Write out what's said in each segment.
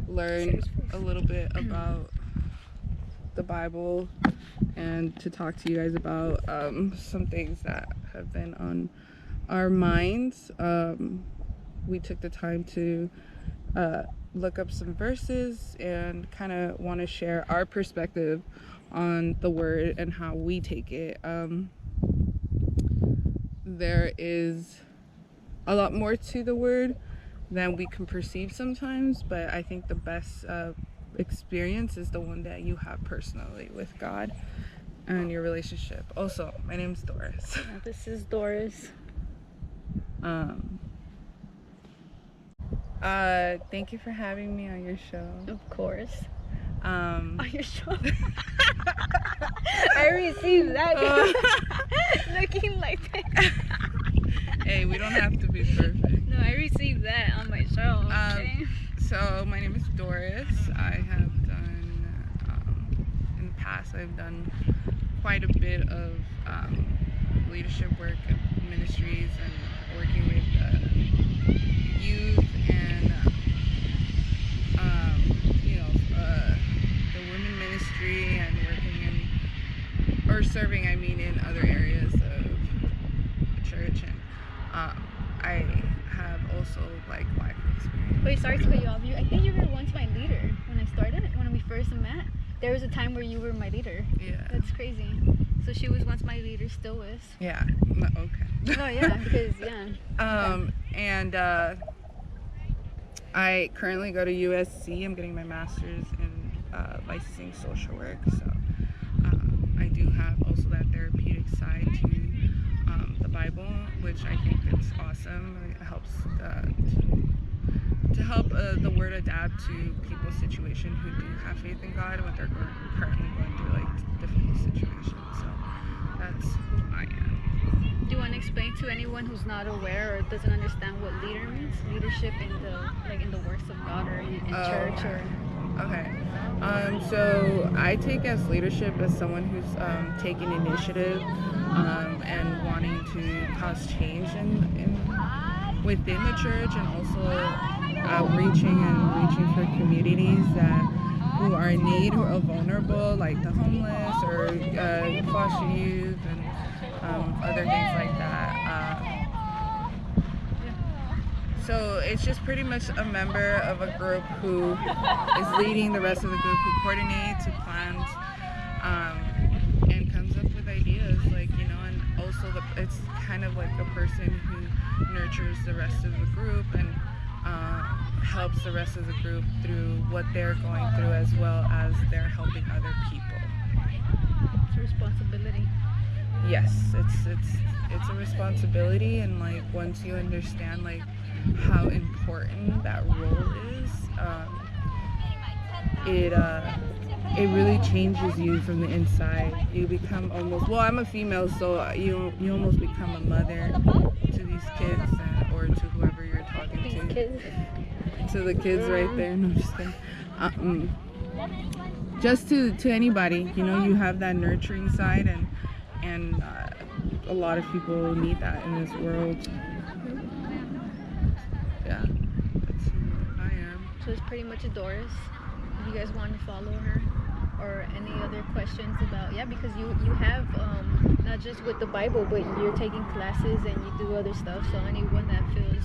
learn a little bit about the Bible and to talk to you guys about some things that have been on our minds. We took the time to look up some verses and kind of want to share our perspective on the word and how we take it. There is a lot more to the word than we can perceive sometimes, but I think the best experience is the one that you have personally with God and your relationship. Also, my name's Doris. This is Doris. Thank you for having me on your show. Of course. On your show. I received that. Looking like that. Hey, we don't have to be perfect. No, I received that on my show. Okay. So my name is Doris. I have done, in the past, I've done quite a bit of leadership work and ministries and working with youth and, the women ministry and working in, or serving, in other areas of the church. And I have also life experience. Wait, sorry to cut you off. I think you were once my leader when I started. When we first met, there was a time where you were my leader. Yeah. That's crazy. So she was once my leader, still is. Yeah. Okay. Oh yeah, because And I currently go to USC. I'm getting my master's in licensing social work. So I do have also that therapeutic side to the Bible, which I think is awesome. It helps to help the word adapt to people's situation who do have faith in God when they're currently going through like difficult situations. So that's who I am. Do you want to explain to anyone who's not aware or doesn't understand what leader means? Leadership in the works of God or in church or. Okay. So I take as leadership as someone who's taking initiative and wanting to cause change within the church, and also reaching for communities who are in need, who are vulnerable, like the homeless or foster youth and other things like that. So it's just pretty much a member of a group who is leading the rest of the group, who coordinates, who plans, and comes up with ideas, and also it's kind of like a person who nurtures the rest of the group and helps the rest of the group through what they're going through, as well as they're helping other people. It's a responsibility. Yes, it's a responsibility, and once you understand how important that role is, it really changes you from the inside. You become almost, well, I'm a female, so you almost become a mother to these kids or to whoever you're talking to. Kids. To the kids right there. No, I'm just kidding. Just to anybody, you have that nurturing side, and a lot of people need that in this world. Yeah, that's who I am. So it's pretty much a Doris. If you guys want to follow her or any other questions about, because you have not just with the Bible, but you're taking classes and you do other stuff. So anyone that feels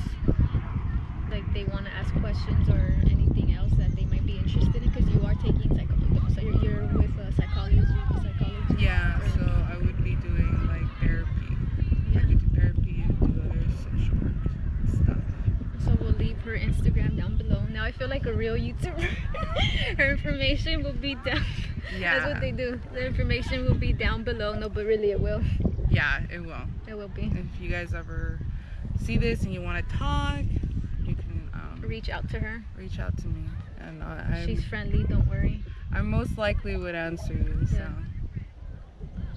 like they want to ask questions or anything else that they might be interested in, because you are taking psychology, so you're with psychology. Yeah, so I would be doing therapy. I could do therapy and do other social work stuff. So we'll leave her Instagram down below. Now I feel like a real YouTuber. Her information will be down. Yeah. That's what they do. The information will be down below. No, but really it will. Yeah, it will. It will be. If you guys ever see this and you want to talk, you can reach out to her. Reach out to me, and she's friendly. Don't worry. I most likely would answer you. So. Yeah.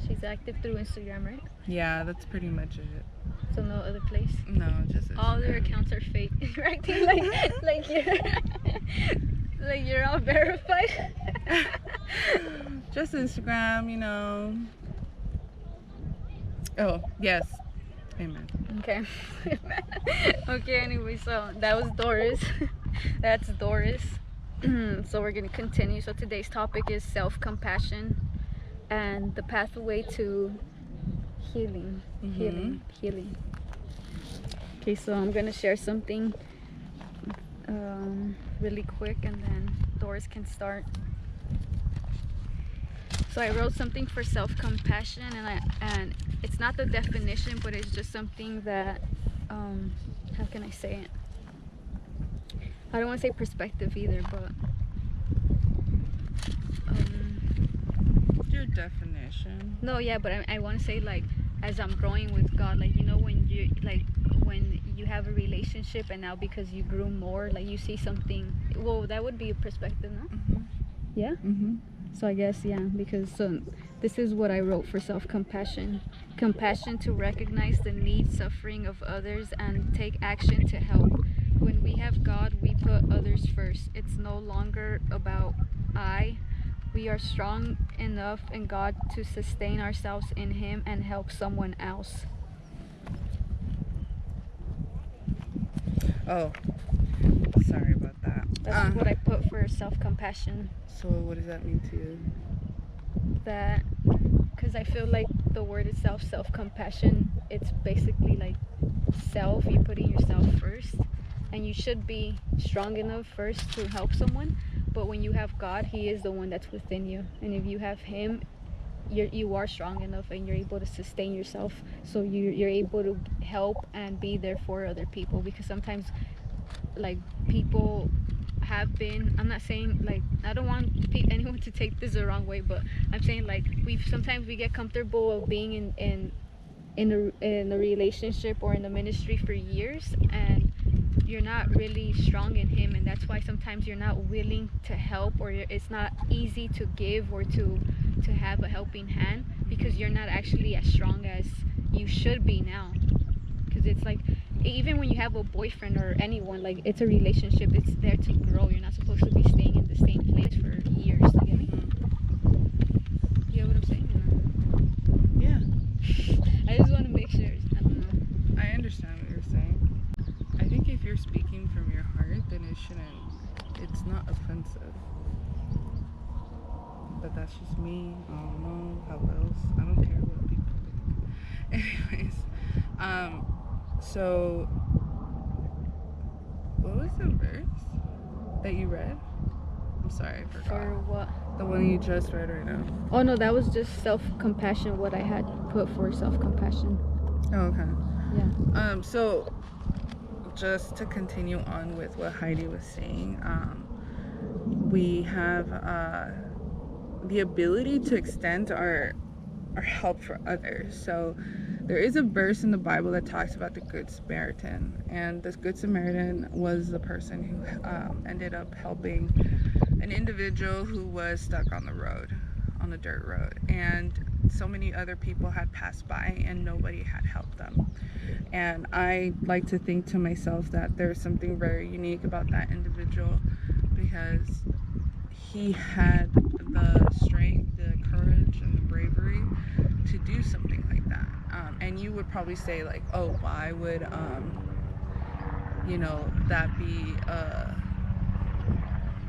She's active through Instagram, right? Yeah, that's pretty much it. So no other place? No, just Instagram. All their accounts are fake. You're acting like you're all verified. Just Instagram, Oh, yes. Amen. Okay. Okay, anyway, so that was Doris. That's Doris. So we're gonna continue. So today's topic is self-compassion and the pathway to healing. Healing. Okay, so I'm gonna share something really quick, and then Doris can start. So I wrote something for self-compassion, and it's not the definition, but it's just something that how can I say it? I don't want to say perspective either, but Your definition. no, yeah, but I want to say, like, as I'm growing with God, like, you know, when you have a relationship, and now because you grew more, like, you see something. Well, that would be a perspective, no? Yeah. So I guess, yeah, because this is what I wrote for self-compassion. Compassion to recognize the need, suffering of others and take action to help. When we have God, we put others first. It's no longer about I. We are strong enough in God to sustain ourselves in Him and help someone else. Oh, sorry about that. That's what I put for self-compassion. So what does that mean to you? That, because I feel like the word itself, self-compassion, it's basically like self. You're putting yourself first, and you should be strong enough first to help someone. But when you have God, He is the one that's within you, and if you have Him, you are strong enough, and you're able to sustain yourself, so you're able to help and be there for other people. Because sometimes, like, people have been, I'm not saying, like, I don't want anyone to take this the wrong way, but I'm saying, like, sometimes we get comfortable of being in a relationship or in a ministry for years, and you're not really strong in Him, and that's why sometimes you're not willing to help, or it's not easy to give or to have a helping hand, because you're not actually as strong as you should be now. Because it's like, even when you have a boyfriend or anyone, like, it's a relationship, it's there to grow. You're not supposed to be staying in the same place for years. You get me? You know what I'm saying? Yeah. I just want to make sure. I don't know. I understand what you're saying. I think if you're speaking from your heart, then it's not offensive. But that's just me. I don't know how else. I don't care what people think. Anyways, so what was the verse that you read? I'm sorry, I forgot. For what? The one you just read right now. Oh no, that was just self-compassion, what I had put for self-compassion. Oh, okay. Yeah. So just to continue on with what Heidi was saying, we have the ability to extend our help for others. So there is a verse in the Bible that talks about the Good Samaritan, and this Good Samaritan was the person who ended up helping an individual who was stuck on the road, on the dirt road, and so many other people had passed by and nobody had helped them. And I like to think to myself that there's something very unique about that individual, because he had the strength, the courage, and the bravery to do something like that. And you would probably say, like, oh, why would that be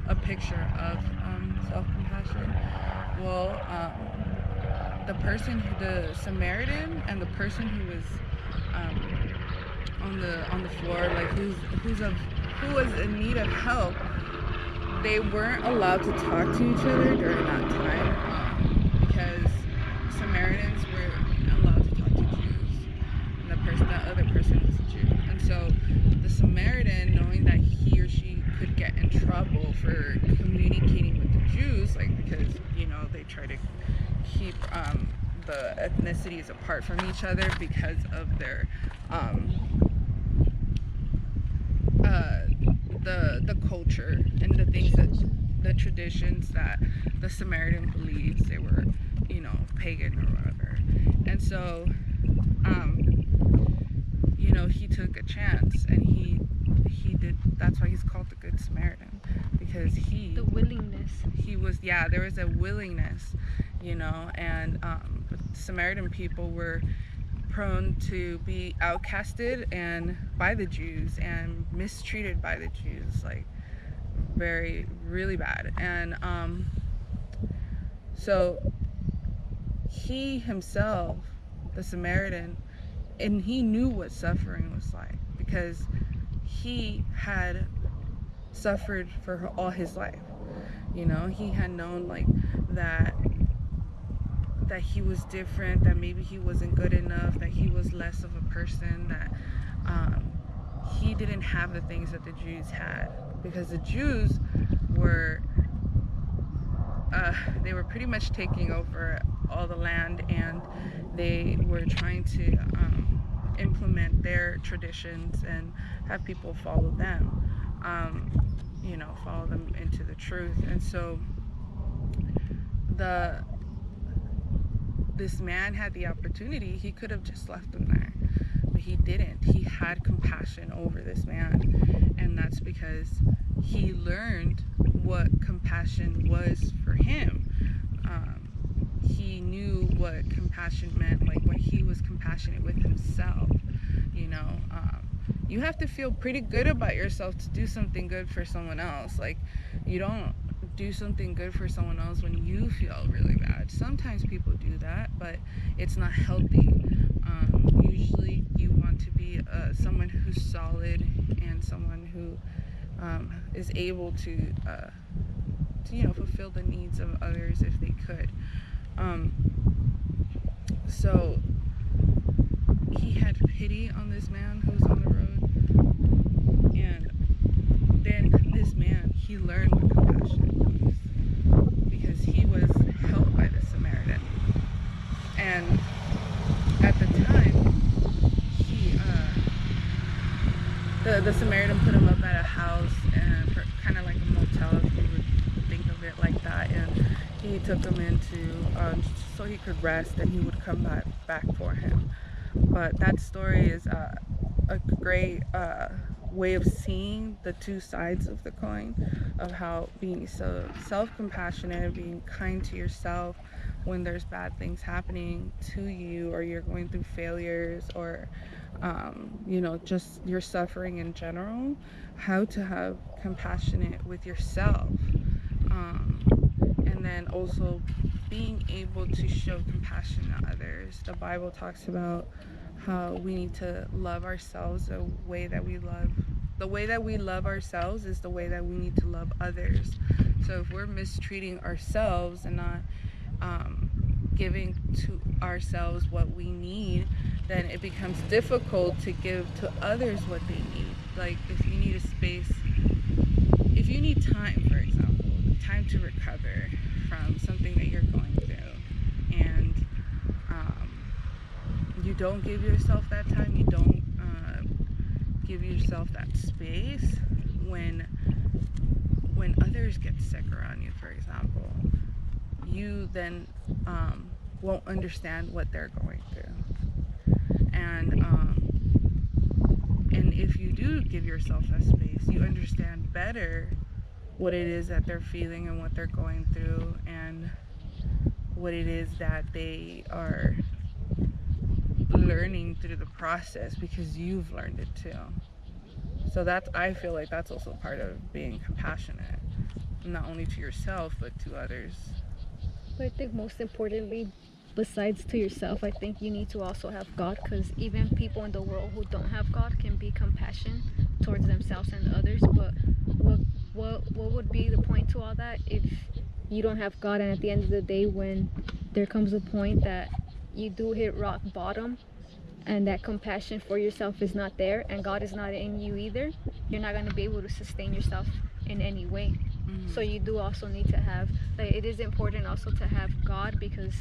a picture of self-compassion? Well, the Samaritan, and the person who was on the floor, like, who was in need of help, they weren't allowed to talk to each other during that time, because Samaritans were allowed to talk to Jews, and the other person was a Jew. And so the Samaritan, knowing that he or she could get in trouble for communicating with the Jews, like, because they try to keep the ethnicities apart from each other because of their the culture and the things the traditions that the Samaritan believes they were, pagan or whatever. And so, he took a chance, and he did. That's why he's called the Good Samaritan, because the willingness. There was a willingness, and Samaritan people were prone to be outcasted and by the Jews and mistreated by the Jews, like really bad. And so he himself, the Samaritan, and he knew what suffering was like because he had suffered for all his life. You know, he had known like that he was different, that maybe he wasn't good enough, that he was less of a person, that he didn't have the things that the Jews had, because the Jews were they were pretty much taking over all the land, and they were trying to implement their traditions and have people follow them, follow them into the truth. And so this man had the opportunity. He could have just left them there, but he didn't. He had compassion over this man, and that's because he learned what compassion was for him. He knew what compassion meant, like when he was compassionate with himself. You have to feel pretty good about yourself to do something good for someone else. Like, you don't do something good for someone else when you feel really bad. Sometimes people do that, but it's not healthy. Usually you want to be someone who's solid and someone who is able to fulfill the needs of others if they could. So he had pity on this man who was on the road, and then this man, he learned what compassion was because he was helped by the Samaritan. And at the time, the Samaritan put him up at a house, and for kind of like a motel, if you would think of it like that, and he took him into so he could rest, and he would come back for him. But that story is a great way of seeing the two sides of the coin, of how being so self-compassionate, being kind to yourself when there's bad things happening to you, or you're going through failures, or just your suffering in general, how to have compassionate with yourself, and then also being able to show compassion to others. The Bible talks about how we need to love ourselves the way that we love ourselves is the way that we need to love others. So if we're mistreating ourselves and not giving to ourselves what we need, then it becomes difficult to give to others what they need. Like, if you need a space, if you need time, for example, time to recover from something that you're going through, and you don't give yourself that time, you don't give yourself that space when others get sick around you, for example, you then won't understand what they're going through. And if you do give yourself that space, you understand better what it is that they're feeling and what they're going through, and what it is that they are learning through the process, because you've learned it too. So I feel like that's also part of being compassionate, not only to yourself but to others. But I think most importantly, besides to yourself, I think you need to also have God, because even people in the world who don't have God can be compassionate towards themselves and others. But what would be the point to all that if you don't have God, and at the end of the day, when there comes a point that you do hit rock bottom and that compassion for yourself is not there, and God is not in you either, you're not going to be able to sustain yourself in any way. Mm-hmm. So you do also need to have, like, it is important also to have God, because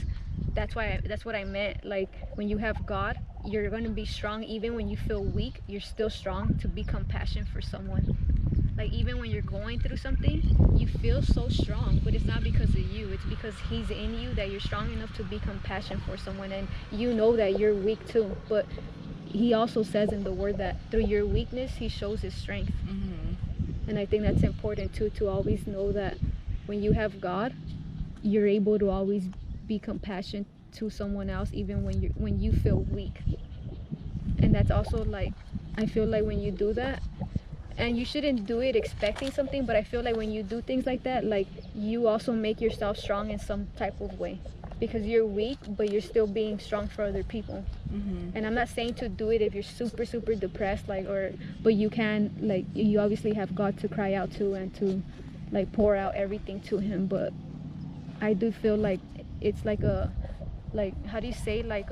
that's what I meant. Like, when you have God, you're going to be strong. Even when you feel weak, you're still strong to be compassionate for someone. Like, even when you're going through something, you feel so strong, but it's not because of you. It's because he's in you, that you're strong enough to be compassionate for someone, and you know that you're weak too. But he also says in the word that through your weakness, he shows his strength. Mm-hmm. And I think that's important too, to always know that when you have God, you're able to always be compassionate to someone else, even when you feel weak. And that's also, like, I feel like when you do that, and you shouldn't do it expecting something, but I feel like when you do things like that, like, you also make yourself strong in some type of way, because you're weak but you're still being strong for other people. And I'm not saying to do it if you're super depressed, like, or, but you can, like, you obviously have God to cry out to and to, like, pour out everything to him. But I do feel like it's like a, like, how do you say, like,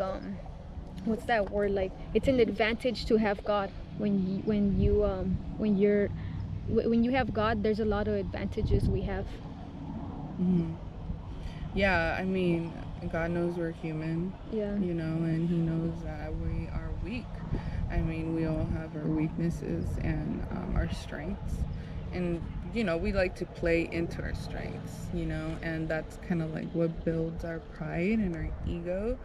what's that word, like, it's an advantage to have God. When you have God, there's a lot of advantages we have. Yeah, I mean, God knows we're human. Yeah. You know, and he knows that we are weak. I mean, we all have our weaknesses and our strengths. And, you know, we like to play into our strengths, you know, and that's kind of like what builds our pride and our ego,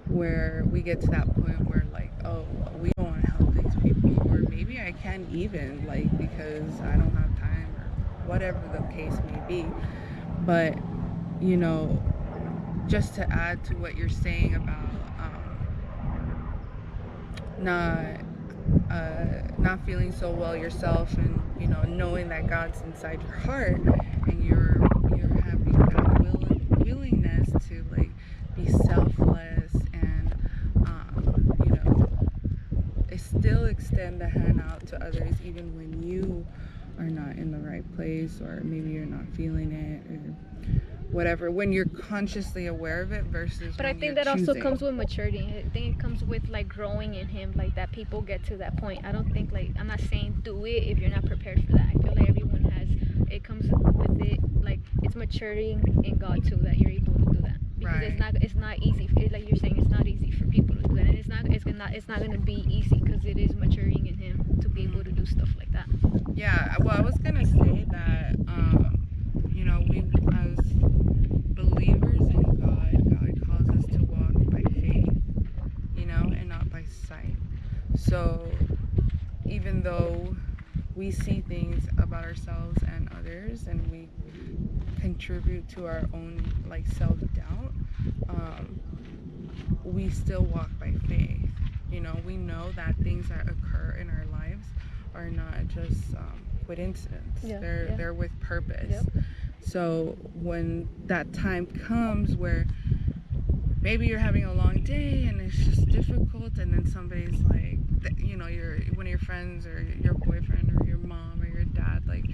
where we get to that point where, like, oh, we don't want to help these people, or maybe I can't even, like, because I don't have time, or whatever the case may be. But, you know, just to add to what you're saying about not feeling so well yourself, and, you know, knowing that God's inside your heart, and you're having that willingness to, like, be selfless, and you know, still extend the hand out to others even when you are not in the right place, or maybe you're not feeling it, or whatever, when you're consciously aware of it versus But I think that also comes with maturity. I think it comes with, like, growing in him, like, that people get to that point. I don't think, like, I'm not saying do it if you're not prepared for that. I feel like everyone has, it comes with it, like, it's maturing in God too, that you're able to do that, because Right. it's not easy, like you're saying, it's not easy for people to do that, and it's not going to be easy, because it is maturing in him to be able to do stuff like that. Yeah, well, I was gonna say that you know, we, as believers in God calls us to walk by faith, you know, and not by sight. So even though we see things about ourselves and others, and we contribute to our own, like, self-doubt, we still walk by faith. You know, we know that things that occur in our lives are not just coincidence. Yeah, They're with purpose. Yep. So when that time comes where maybe you're having a long day and it's just difficult, and then somebody's like, you know, one of your friends, or your boyfriend, or your mom, or your dad, like,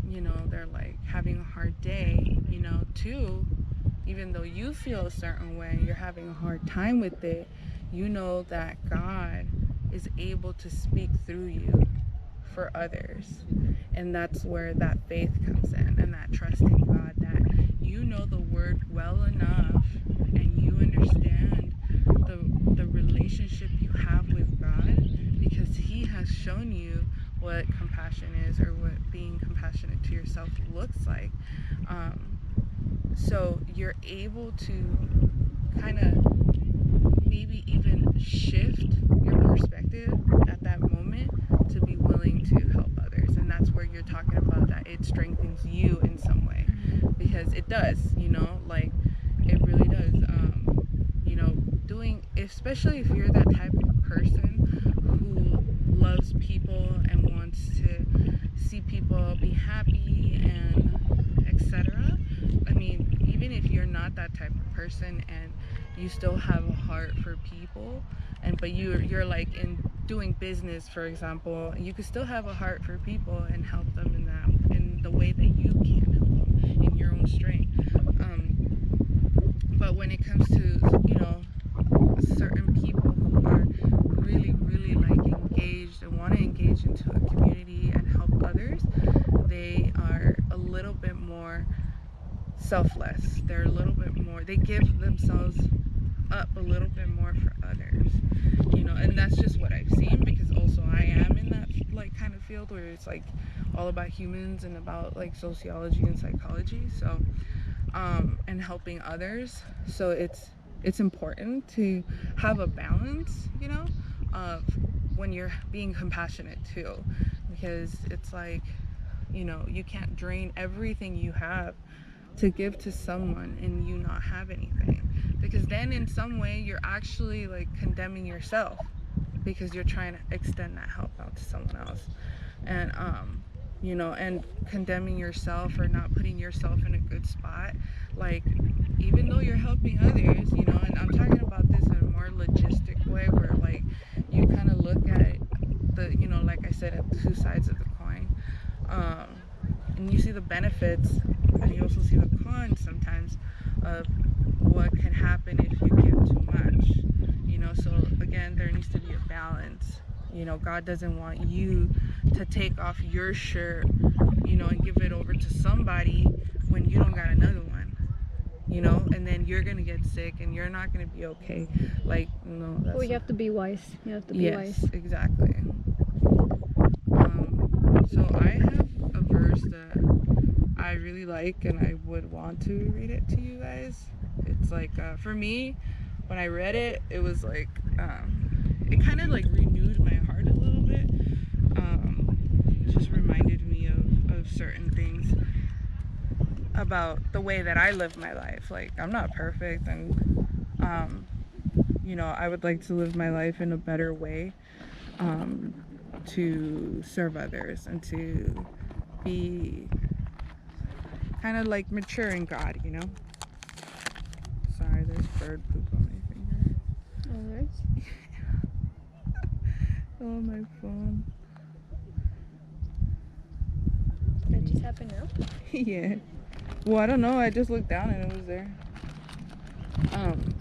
you know, they're like having a hard day, you know, too, even though you feel a certain way, you're having a hard time with it, you know that God is able to speak through you for others. And that's where that faith comes in, and that trust in God, that you know the word well enough, and you understand the relationship you have with God, because he has shown you what compassion is, or what being compassionate to yourself looks like. So you're able to kind of maybe even shift your perspective at that moment to be willing to help others. And that's where you're talking about that it strengthens you in some way, because it does, you know, like, it really does. You know, especially if you're that type of person who loves people and wants to see people be happy, and etc. I mean, even if you're not that type of person, and you still have a heart for people, but you're like in doing business, for example, you could still have a heart for people and help them in the way that you can help them in your own strength. But when it comes to, you know, certain people who are really like engaged and want to engage into a community and help others, they are a little bit more selfless. They're a little bit more, they give themselves up a little bit more for others, you know. And that's just what I've seen, because also I am in that, like, kind of field where it's like all about humans and about, like, sociology and psychology. So and helping others. So it's important to have a balance, you know, of when you're being compassionate too, because it's like, you know, you can't drain everything you have to give to someone and you not have anything, because then in some way you're actually, like, condemning yourself, because you're trying to extend that help out to someone else. And you know, and condemning yourself or not putting yourself in a good spot, like, even though you're helping others, you know, and I'm talking about this in a more logistic way where, like, you kind of look at the, you know, like I said, at two sides of the coin, um, and you see the benefits and you also see the cons sometimes of what can happen if you give too much, you know. So again, there needs to be a balance. You know, God doesn't want you to take off your shirt, you know, and give it over to somebody when you don't got another one, you know, and then you're gonna get sick and you're not gonna be okay. Like, no, that's Well, you have to be wise. You have to be yes, wise. exactly. So I have a verse that I really like and I would want to read it to you guys. It's like, for me, when I read it, it was like, it kind of like renewed my heart a little bit. It just reminded me of certain things about the way that I live my life. Like, I'm not perfect, and you know, I would like to live my life in a better way, to serve others and to be kind of like mature in God, you know. Sorry, there's bird poop on my finger. Oh, there's. Oh, my phone. That just happened now? Yeah. Well, I don't know. I just looked down and it was there.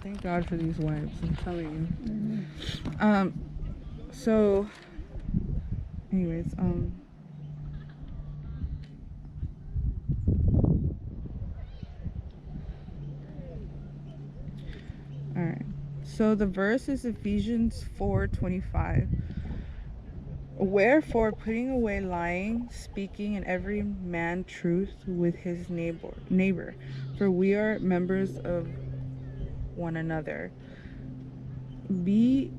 Thank God for these wipes. I'm telling you. So, anyways, all right. So the verse is Ephesians 4:25. Wherefore, putting away lying, speaking in every man truth with his neighbor, for we are members of one another. Be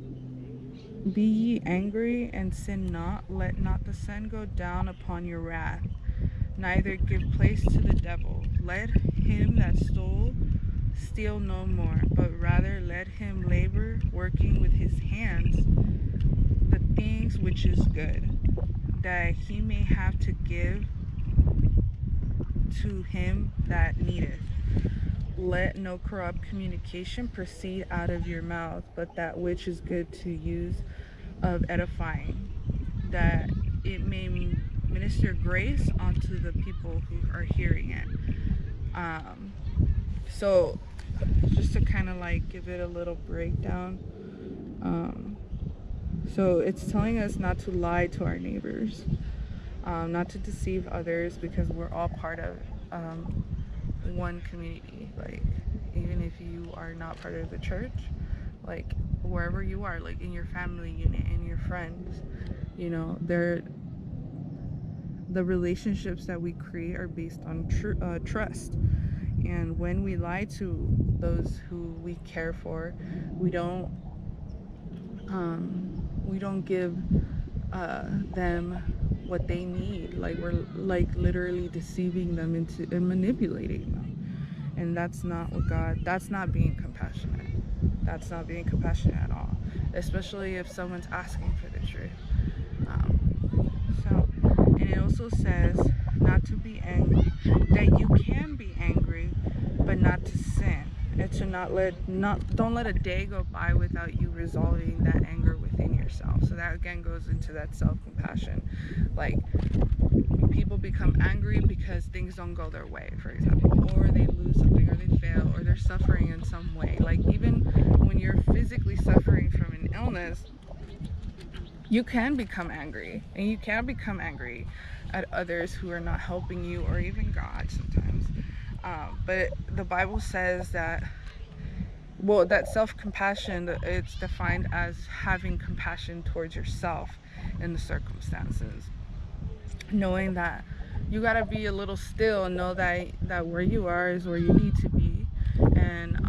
ye angry and sin not. Let not the sun go down upon your wrath. Neither give place to the devil. Let him that stole steal no more, but rather let him labor, working with his hands the things which is good, that he may have to give to him that needeth. Let no corrupt communication proceed out of your mouth, but that which is good to use of edifying, that it may minister grace unto the people who are hearing it. So just to kind of like give it a little breakdown, so it's telling us not to lie to our neighbors, not to deceive others, because we're all part of one community. Like, even if you are not part of the church, like wherever you are, like in your family unit, in your friends, you know, the relationships that we create are based on trust. And when we lie to those who we care for, we don't give them what they need. Like, we're like literally deceiving them into and manipulating them. And that's not that's not being compassionate. That's not being compassionate at all, especially if someone's asking for the truth. So, and it also says not to be angry, that you can be angry, but not to sin, and to don't let a day go by without you resolving that anger within yourself. So that again goes into that self-compassion. Like, people become angry because things don't go their way, for example, or they lose something, or they fail, or they're suffering in some way. Like, even when you're physically suffering from an illness, you can become angry, and you can become angry at others who are not helping you, or even God sometimes. But the Bible says that, well, that self-compassion, it's defined as having compassion towards yourself in the circumstances, knowing that you gotta be a little still and know that where you are is where you need to be, and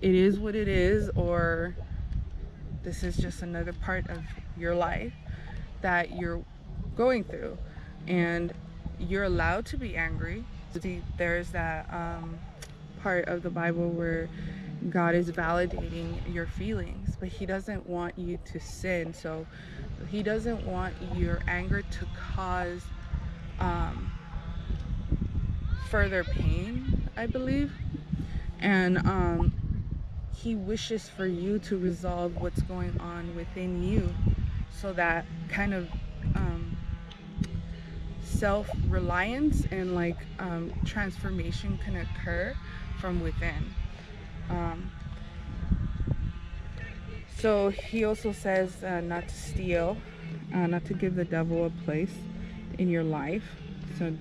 it is what it is, or this is just another part of your life that you're going through, and you're allowed to be angry. See, there's that part of the Bible where God is validating your feelings, but he doesn't want you to sin. So he doesn't want your anger to cause further pain, I believe. And he wishes for you to resolve what's going on within you, so that kind of self-reliance and like transformation can occur from within. So he also says not to steal, not to give the devil a place in your life. So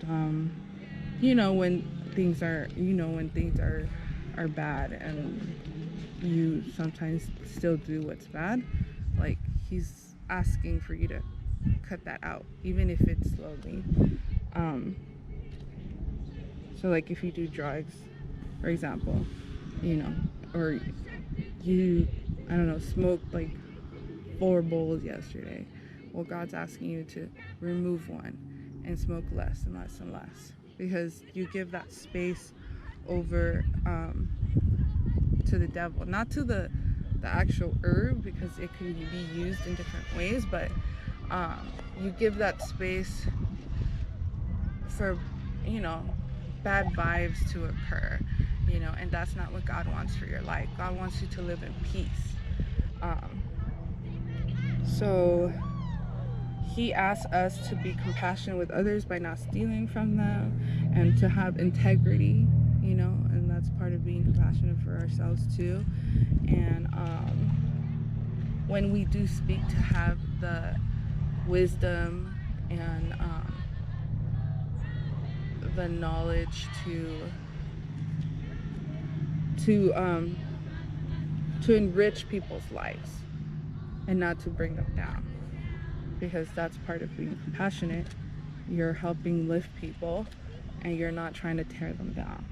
when things are bad and you sometimes still do what's bad, like he's asking for you to cut that out, even if it's slowly. So like if you do drugs, for example, or you, I don't know, smoked like 4 bowls yesterday. Well, God's asking you to remove one and smoke less and less and less, because you give that space over to the devil, not to the actual herb, because it can be used in different ways, but you give that space for bad vibes to occur, and that's not what God wants for your life. God wants you to live in peace. So he asks us to be compassionate with others by not stealing from them, and to have integrity, and that's part of being compassionate for ourselves too. And when we do speak, to have the wisdom and the knowledge to enrich people's lives and not to bring them down, because that's part of being compassionate. You're helping lift people and you're not trying to tear them down.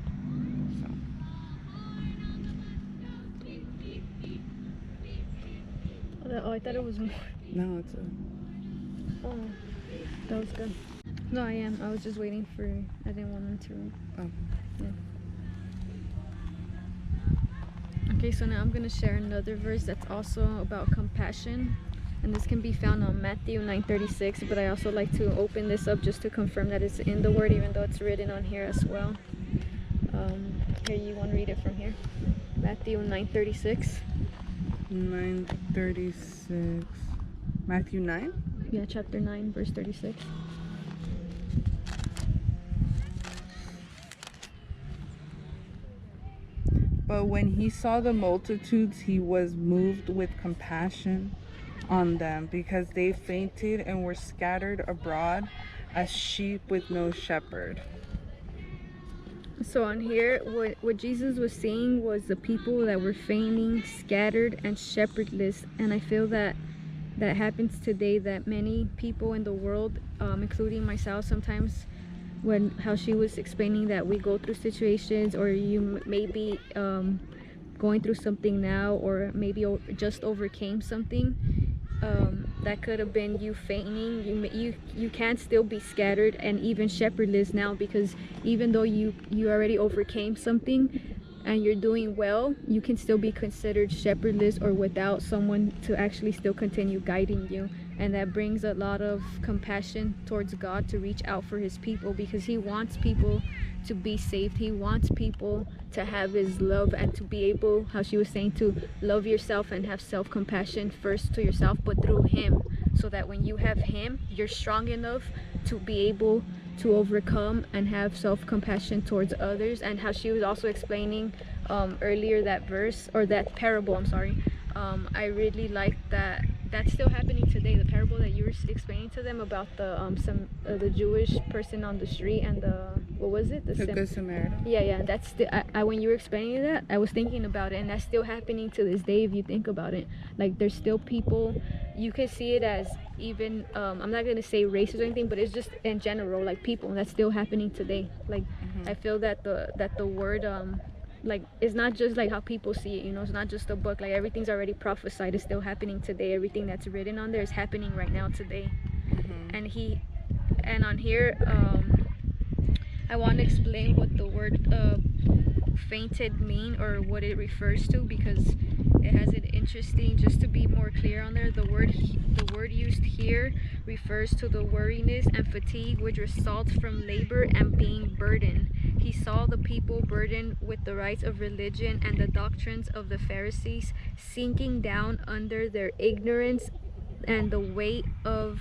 Oh, I thought it was more. No, it's Oh, that was good. No, I am. I was just waiting for. I didn't want him to. Oh. Yeah. Okay, so now I'm gonna share another verse that's also about compassion, and this can be found on Matthew 9:36. But I also like to open this up just to confirm that it's in the Word, even though it's written on here as well. Here, you want to read it from here? Matthew 9:36. 9:36. Matthew 9? Yeah, chapter 9, verse 36. But when he saw the multitudes, he was moved with compassion on them, because they fainted and were scattered abroad as sheep with no shepherd. So on here, what Jesus was saying was the people that were fainting, scattered, and shepherdless. And I feel that happens today, that many people in the world, including myself sometimes, how she was explaining that we go through situations, or you may be going through something now, or maybe just overcame something, that could have been you fainting. You can still be scattered and even shepherdless now, because even though you already overcame something and you're doing well, you can still be considered shepherdless, or without someone to actually still continue guiding you. And that brings a lot of compassion towards God to reach out for his people, because he wants people to be saved. He wants people to have his love, and to be able, how she was saying, to love yourself and have self-compassion first to yourself, but through him, so that when you have him, you're strong enough to be able to overcome and have self-compassion towards others. And how she was also explaining earlier that verse, or that parable, I'm sorry, I really like that. That's still happening today, the parable that you were explaining to them about the Jewish person on the street and what was it? The Good Samaritan. Yeah, that's when you were explaining that, I was thinking about it, and that's still happening to this day if you think about it. Like, there's still people, you can see it as even, I'm not gonna say racist or anything, but it's just in general, like people, that's still happening today. Like, I feel that the word, like, it's not just like how people see it, it's not just a book. Like, everything's already prophesied. It's still happening today. Everything that's written on there is happening right now today. And on here, I want to explain what the word fainted mean, or what it refers to, because it has an interesting, just to be more clear on there, the word used here refers to the weariness and fatigue which results from labor and being burdened. He saw the people burdened with the rites of religion and the doctrines of the Pharisees, sinking down under their ignorance and the weight of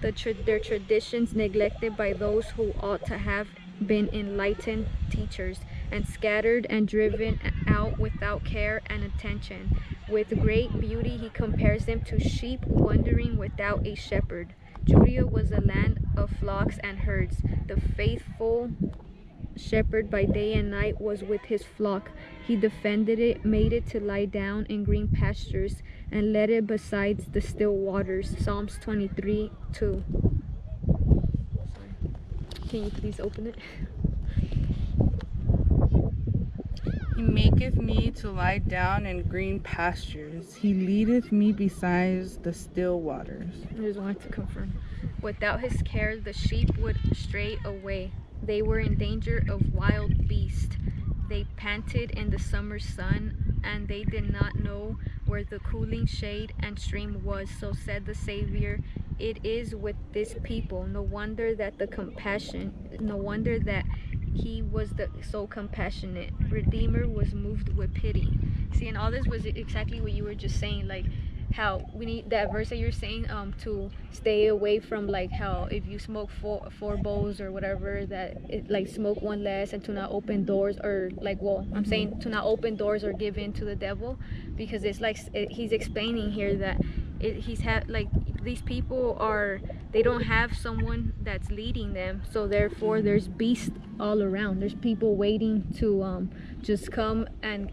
their traditions, neglected by those who ought to have been enlightened teachers, and scattered and driven out without care and attention. With great beauty he compares them to sheep wandering without a shepherd. Judea was a land of flocks and herds. The faithful shepherd by day and night was with his flock. He defended it, made it to lie down in green pastures, and led it beside the still waters. Psalms 23:2. Can you please open it? He maketh me to lie down in green pastures. He leadeth me beside the still waters. I just wanted to confirm. Without his care, the sheep would stray away. They were in danger of wild beasts. They panted in the summer sun, and they did not know where the cooling shade and stream was. So said the Savior, it is with this people. No wonder that he was so compassionate. Redeemer was moved with pity. See, and all this was exactly what you were just saying, like how we need that verse that you're saying to stay away from, like how if you smoke four bowls or whatever, that it, like smoke one less, and to not open doors, or like, well, I'm saying to not open doors or give in to the devil, because it's like he's explaining here that he's had like these people they don't have someone that's leading them, so therefore there's beasts all around. There's people waiting to just come and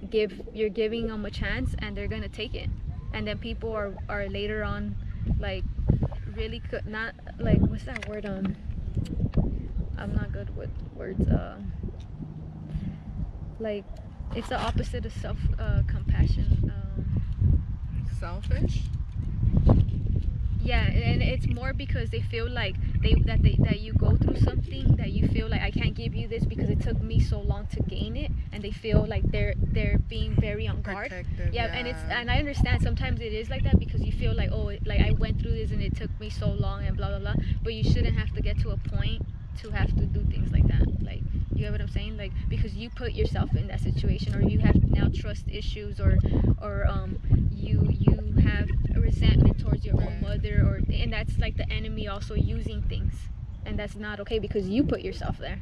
you're giving them a chance, and they're gonna take it. And then people are later on, like, really not, like, what's that word, I'm not good with words, like, it's the opposite of compassion. Selfish? Yeah, and it's more because they feel like that you go through something that you feel like, I can't give you this because it took me so long to gain it, and they feel like they're being very on guard. Protective, yeah, and I understand sometimes it is like that, because you feel like, oh, like I went through this and it took me so long and blah blah blah, but you shouldn't have to get to a point to have to do things like that. Like, you get what I'm saying? Like, because you put yourself in that situation, or you have now trust issues, or you have resentment towards your own mother, and that's like the enemy also using things, and that's not okay, because you put yourself there.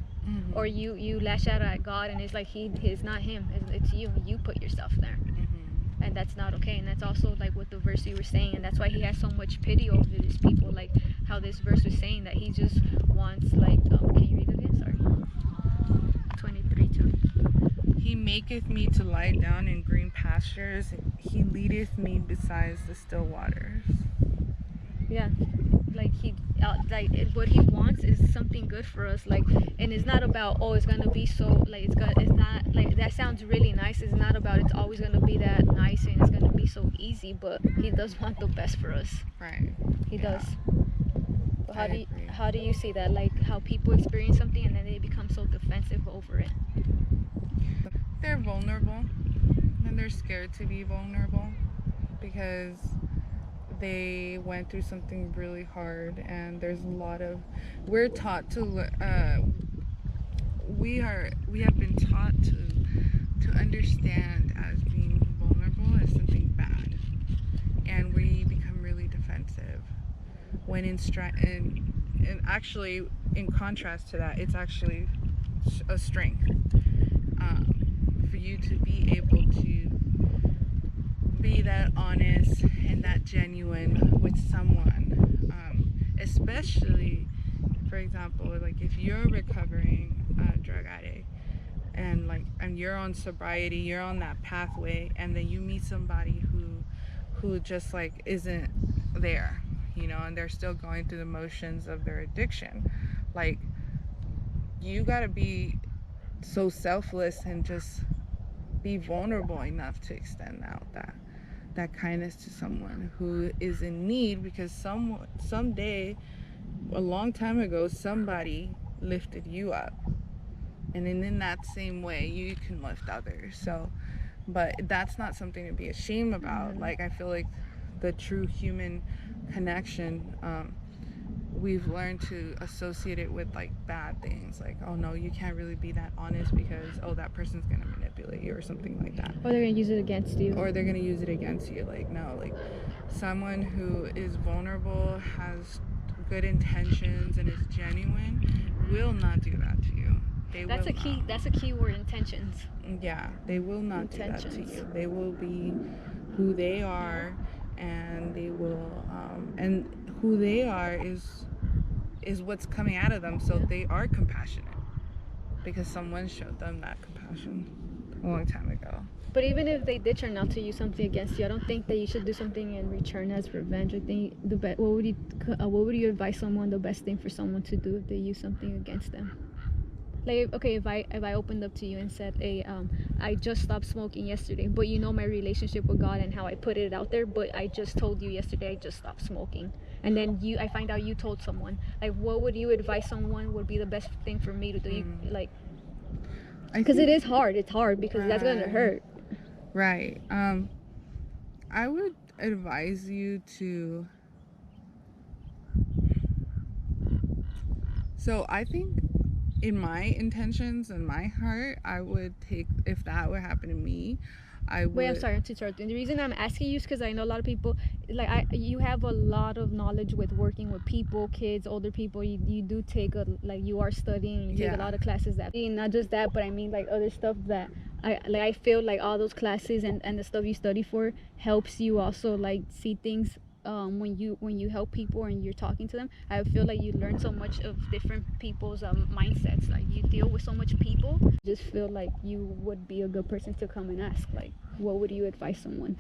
Or you lash out at God, and it's like it's not him, it's you put yourself there. And that's not okay. And that's also like what the verse you were saying, and that's why he has so much pity over these people, like how this verse was saying that he just wants, like, can you read it again? Sorry. 23:2. He maketh me to lie down in green pastures. He leadeth me beside the still waters. Yeah, like what he wants is something good for us, like, and it's not about, oh, it's gonna be so, like, it's not like that sounds really nice. It's not about it's always gonna be that nice and it's gonna be so easy, but he does want the best for us. Right. He does. But how do you see that, like how people experience something and then they become so defensive over it? They're vulnerable, and they're scared to be vulnerable because they went through something really hard, and there's a lot of, we're taught to we have been taught to understand as being vulnerable as something bad, and we become really defensive when and actually in contrast to that, it's actually a strength for you to be able to be that honest and that genuine with someone, especially, for example, like if you're a recovering drug addict and you're on sobriety, you're on that pathway, and then you meet somebody who just like isn't there, and they're still going through the motions of their addiction. Like, you gotta be so selfless and just be vulnerable enough to extend out that kindness to someone who is in need, because someday, a long time ago, somebody lifted you up, and then in that same way you can lift others. So, but that's not something to be ashamed about. Like, I feel like the true human connection, we've learned to associate it with like bad things, like, oh no, you can't really be that honest because, oh, that person's gonna manipulate you or something like that, Or they're gonna use it against you. Like, no, like, someone who is vulnerable, has good intentions, and is genuine will not do that to you. That's a key word, intentions. Yeah, they will not do that to you. They will be who they are, and they will and who they are is what's coming out of them. So they are compassionate because someone showed them that compassion a long time ago. But even if they did turn out to use something against you, I don't think that you should do something in return as revenge. I think what would you advise someone the best thing for someone to do if they use something against them? Like, okay, if I opened up to you and said, hey, I just stopped smoking yesterday, but you know my relationship with God and how I put it out there, but I just told you yesterday I just stopped smoking, and then I find out you told someone. Like, what would you advise someone would be the best thing for me to do? Because it is hard. It's hard because that's gonna hurt. Right. I would advise you to. So I think, in my intentions and my heart, I would take, if that would happen to me, I would. Wait, I'm sorry to interrupt. And the reason I'm asking you is because I know a lot of people, like, you have a lot of knowledge with working with people, kids, older people. You do take you are studying. You take a lot of classes that, not just that, but I mean like other stuff that I feel like all those classes and the stuff you study for helps you also like see things. When you help people and you're talking to them, I feel like you learn so much of different people's mindsets. Like, you deal with so much people, just feel like you would be a good person to come and ask, like, what would you advise someone?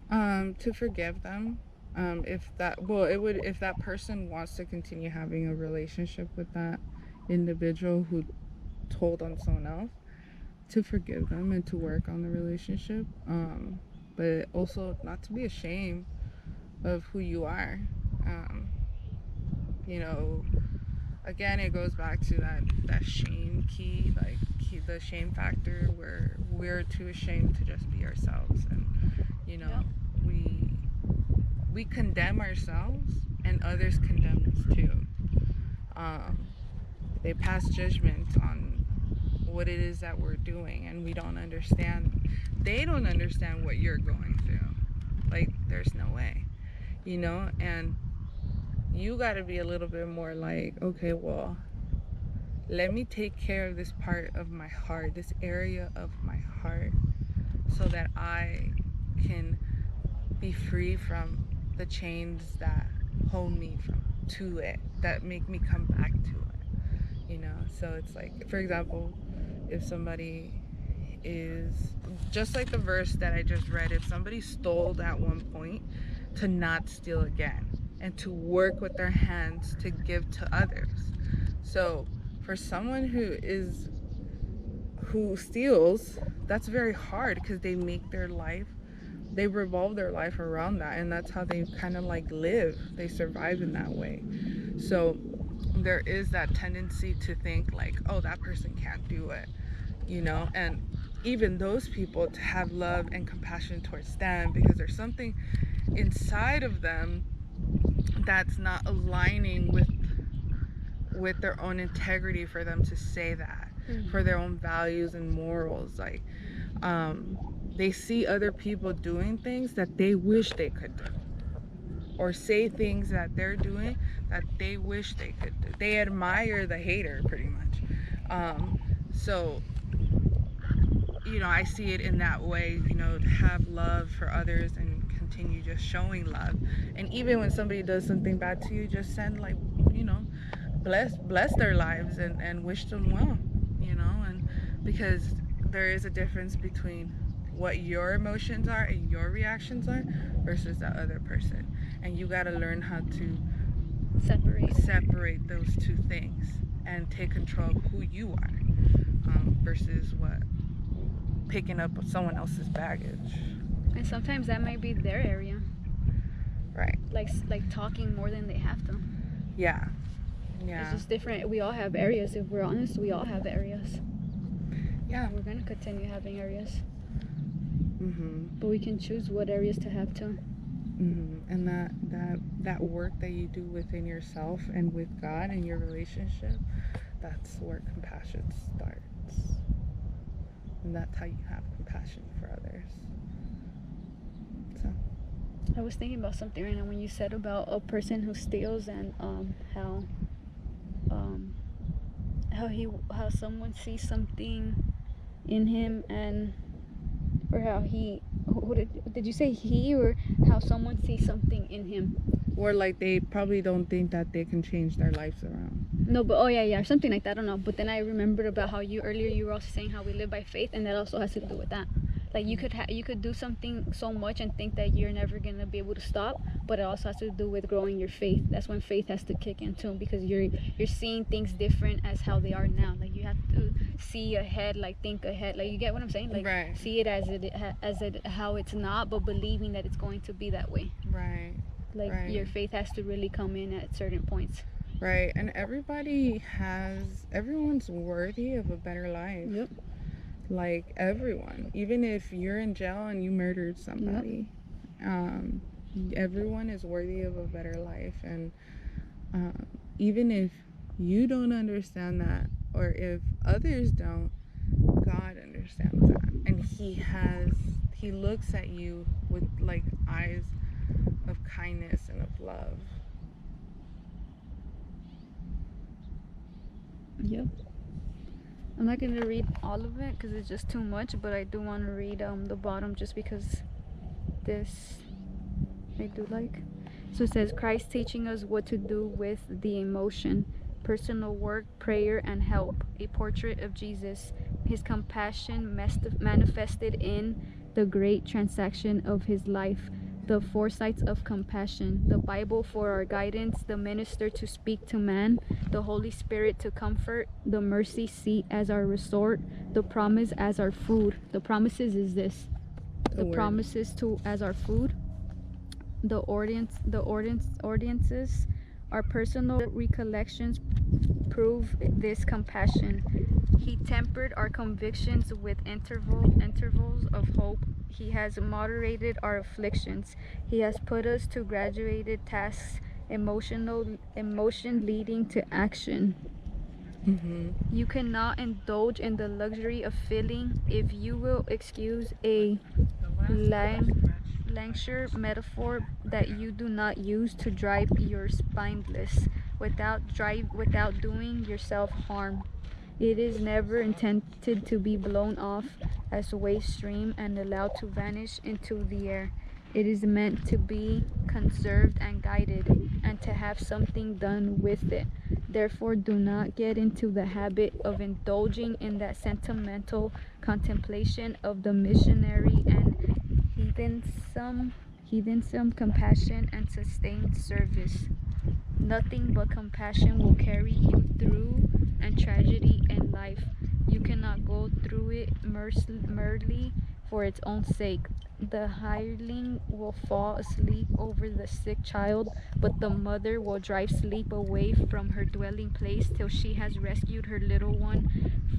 To forgive them. If that person wants to continue having a relationship with that individual who told on someone else, to forgive them and to work on the relationship. But also not to be ashamed of who you are. Again, it goes back to that shame key, the shame factor, where we're too ashamed to just be ourselves, and we condemn ourselves and others condemn us too. They pass judgment on what it is that we're doing, and we don't understand. They don't understand what you're going through. Like, there's no way. And you got to be a little bit more like, okay, well, let me take care of this part of my heart, this area of my heart, so that I can be free from the chains that hold me to it, that make me come back to it. So it's like, for example, if somebody is just like the verse that I just read, if somebody stole at one point, to not steal again, and to work with their hands to give to others. So for someone who steals, that's very hard, because they revolve their life around that, and that's how they kind of like live. They survive in that way. So there is that tendency to think like, oh, that person can't do it, and even those people, to have love and compassion towards them, because there's something inside of them that's not aligning with their own integrity, for them to say that, for their own values and morals. Like, they see other people doing things that they wish they could do, or say things that they're doing that they wish they could do. They admire the hater, pretty much. So I see it in that way, to have love for others and continue just showing love. And even when somebody does something bad to you, just send, like, bless their lives and wish them well, and because there is a difference between what your emotions are and your reactions are versus the other person, and you got to learn how to separate those two things and take control of who you are, versus picking up someone else's baggage. And sometimes that might be their area, right? Like talking more than they have to. Yeah. Yeah. It's just different. We all have areas. If we're honest, we all have areas. Yeah. We're gonna continue having areas. Mm-hmm. But we can choose what areas to have too. Mm-hmm. And that work that you do within yourself and with God and your relationship, that's where compassion starts. And that's how you have compassion for others. So I was thinking about something right now when you said about a person who steals and how someone sees something in him, and or how he who did you say he, or how someone sees something in him? or like they probably don't think that they can change their lives around. No, but oh yeah, something like that. I don't know. But then I remembered about how you were also saying how we live by faith, and that also has to do with that. Like you could do something so much and think that you're never gonna be able to stop, but it also has to do with growing your faith. That's when faith has to kick in too, because you're seeing things different as how they are now. Like you have to see ahead, like think ahead. Like you get what I'm saying? Like Right. see it as it how it's not, but believing that it's going to be that way. Right. Like Right. your faith has to really come in at certain points. Right. And everyone's worthy of a better life. Yep. Like everyone, even if you're in jail and you murdered somebody, everyone is worthy of a better life. And even if you don't understand that, or if others don't, God understands that, and he looks at you with like eyes of kindness and of love. Yep. I'm not going to read all of it because it's just too much, but I do want to read the bottom just because this I do like. So it says, Christ teaching us what to do with the emotion, personal work, prayer, and help. A portrait of Jesus, his compassion manifested in the great transaction of his life. The foresights of compassion, the Bible for our guidance, the minister to speak to man, the Holy Spirit to comfort, the mercy seat as our resort, the promise as our food. The promises is this. The promises to as our food. The ordinances, our personal recollections prove this compassion. He tempered our convictions with intervals of hope. He has moderated our afflictions. He has put us to graduated tasks, emotion leading to action. You cannot indulge in the luxury of feeling, if you will excuse a Lancashire metaphor that you do not use to drive your spineless without doing yourself harm. It is never intended to be blown off as a waste stream and allowed to vanish into the air. It is meant to be conserved and guided, and to have something done with it. Therefore, do not get into the habit of indulging in that sentimental contemplation of the missionary and heathensome compassion and sustained service. Nothing but compassion will carry you through and tragedy in life. You cannot go through it merely for its own sake. The hireling will fall asleep over the sick child, but the mother will drive sleep away from her dwelling place till she has rescued her little one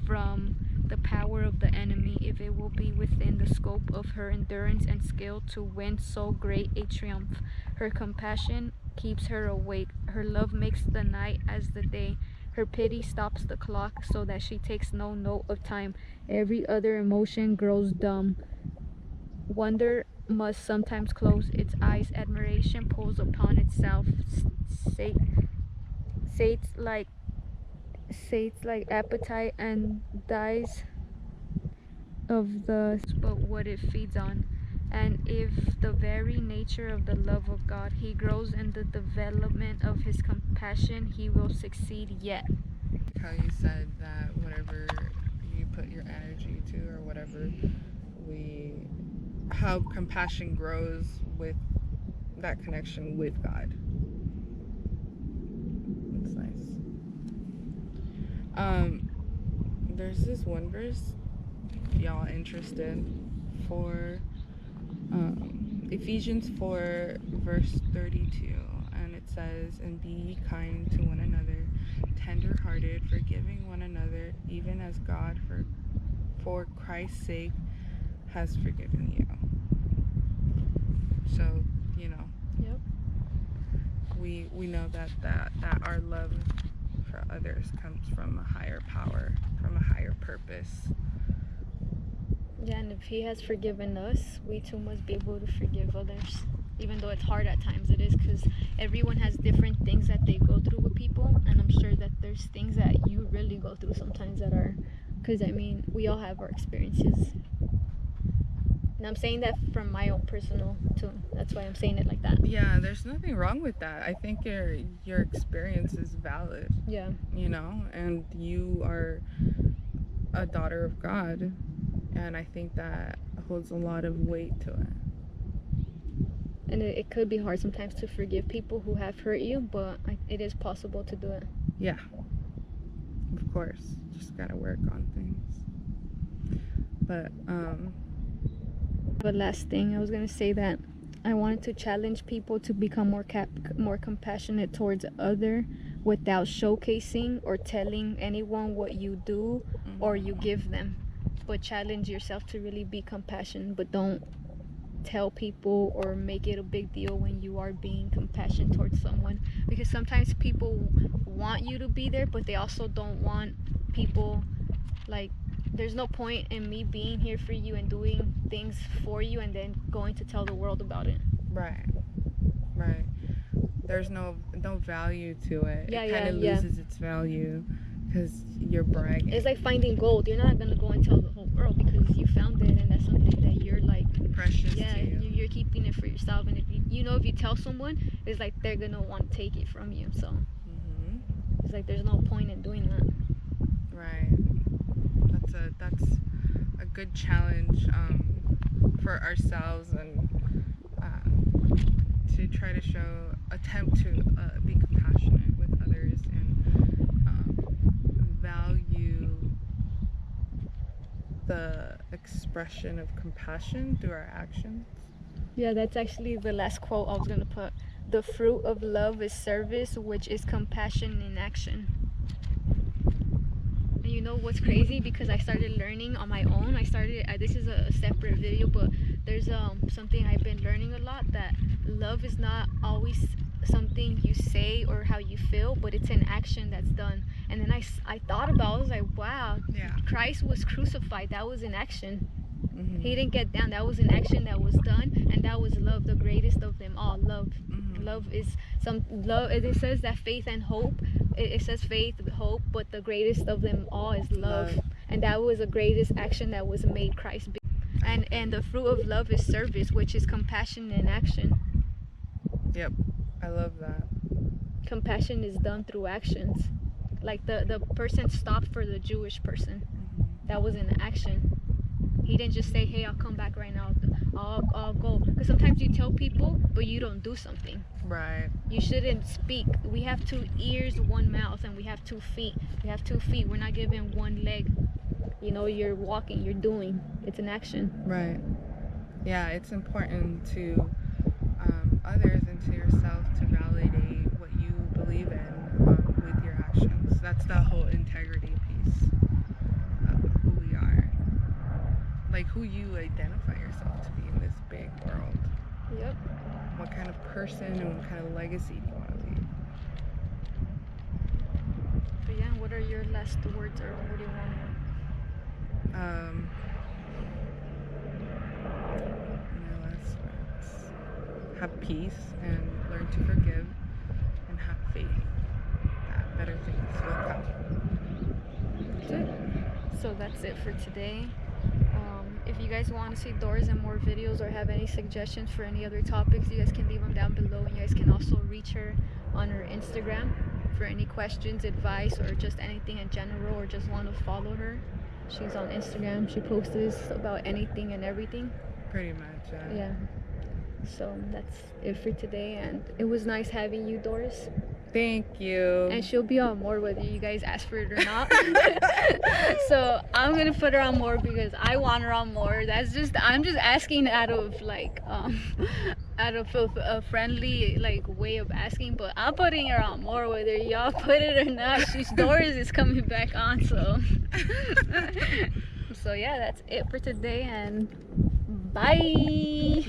from the power of the enemy, if it will be within the scope of her endurance and skill to win so great a triumph. Her compassion keeps her awake. Her love makes the night as the day. Her pity stops the clock so that she takes no note of time. Every other emotion grows dumb. Wonder must sometimes close its eyes. Admiration pulls upon itself. Sates like appetite and dies of the but what it feeds on. And if the very nature of the love of God, he grows in the development of his compassion, he will succeed yet. How you said that whatever you put your energy to, or whatever how compassion grows with that connection with God. It's nice. There's this one verse, if y'all interested, for Ephesians 4 verse 32, and it says, and be ye kind to one another, tender-hearted, forgiving one another, even as God for Christ's sake has forgiven you. So, Yep. we know that our love for others comes from a higher power, from a higher purpose. Yeah, and if he has forgiven us, we too must be able to forgive others. Even though it's hard at times, it is, because everyone has different things that they go through with people, and I'm sure that there's things that you really go through sometimes that are, because I mean, we all have our experiences. And I'm saying that from my own personal too. That's why I'm saying it like that. Yeah, there's nothing wrong with that. I think your experience is valid. Yeah. And you are a daughter of God, and I think that holds a lot of weight to it. And it could be hard sometimes to forgive people who have hurt you, but it is possible to do it. Yeah, of course. Just gotta work on things. But last thing, I was gonna say that I wanted to challenge people to become more compassionate towards other, without showcasing or telling anyone what you do or you give them, but challenge yourself to really be compassionate, but don't tell people or make it a big deal when you are being compassionate towards someone, because sometimes people want you to be there, but they also don't want people, like, there's no point in me being here for you and doing things for you and then going to tell the world about it. Right. There's no value to it. Yeah, it kind of loses its value because you're bragging. It's like finding gold. You're not gonna go and tell the whole world because you found it, and that's something that you're like precious to you. You're keeping it for yourself, and if you tell someone, it's like they're gonna want to take it from you. So it's like there's no point in doing that. Right. That's a good challenge for ourselves, and to try to attempt to be compassionate with others, and value the expression of compassion through our actions. Yeah, that's actually the last quote I was gonna put. The fruit of love is service, which is compassion in action. And you know what's crazy? Because I started learning on my own. This is a separate video, but there's something I've been learning a lot, that love is not always something you say or how you feel, but it's an action that's done. And then I thought about it, I was like, wow, Christ was crucified. That was an action. He didn't get down. That was an action that was done, and that was love, the greatest of them all. Love. Love is love. It says that faith and hope. It says faith, hope, but the greatest of them all is love. And that was the greatest action that was made Christ. And the fruit of love is service, which is compassion in action. Yep, I love that. Compassion is done through actions. Like the person stopped for the Jewish person. That was an action. He didn't just say, hey, I'll come back right now, I'll go. Because sometimes you tell people, but you don't do something. Right. You shouldn't speak. We have 2 ears, 1 mouth, and we have 2 feet. We have 2 feet. We're not given 1 leg. You're walking, you're doing. It's an action. Right. Yeah, it's important to others and to yourself to validate what you believe in with your actions. That's the whole integrity piece of who we are. Like who you identify yourself to be in this big world. Yep. What kind of person and what kind of legacy do you want to leave? But yeah, what are your last words, or what do you want to... My last words. Have peace and learn to forgive, and have faith that better things will come. That's it. So that's it for today. If you guys want to see Doris in more videos or have any suggestions for any other topics, you guys can leave them down below, and you guys can also reach her on her Instagram for any questions, advice, or just anything in general, or just want to follow her. She's on Instagram. She posts about anything and everything. Pretty much, yeah. So that's it for today, and it was nice having you, Doris. Thank you. And she'll be on more whether you guys ask for it or not. So I'm gonna put her on more because I want her on more. I'm just asking out of like out of a friendly like way of asking, but I'm putting her on more whether y'all put it or not. Doris is coming back on, so so yeah, that's it for today, and bye.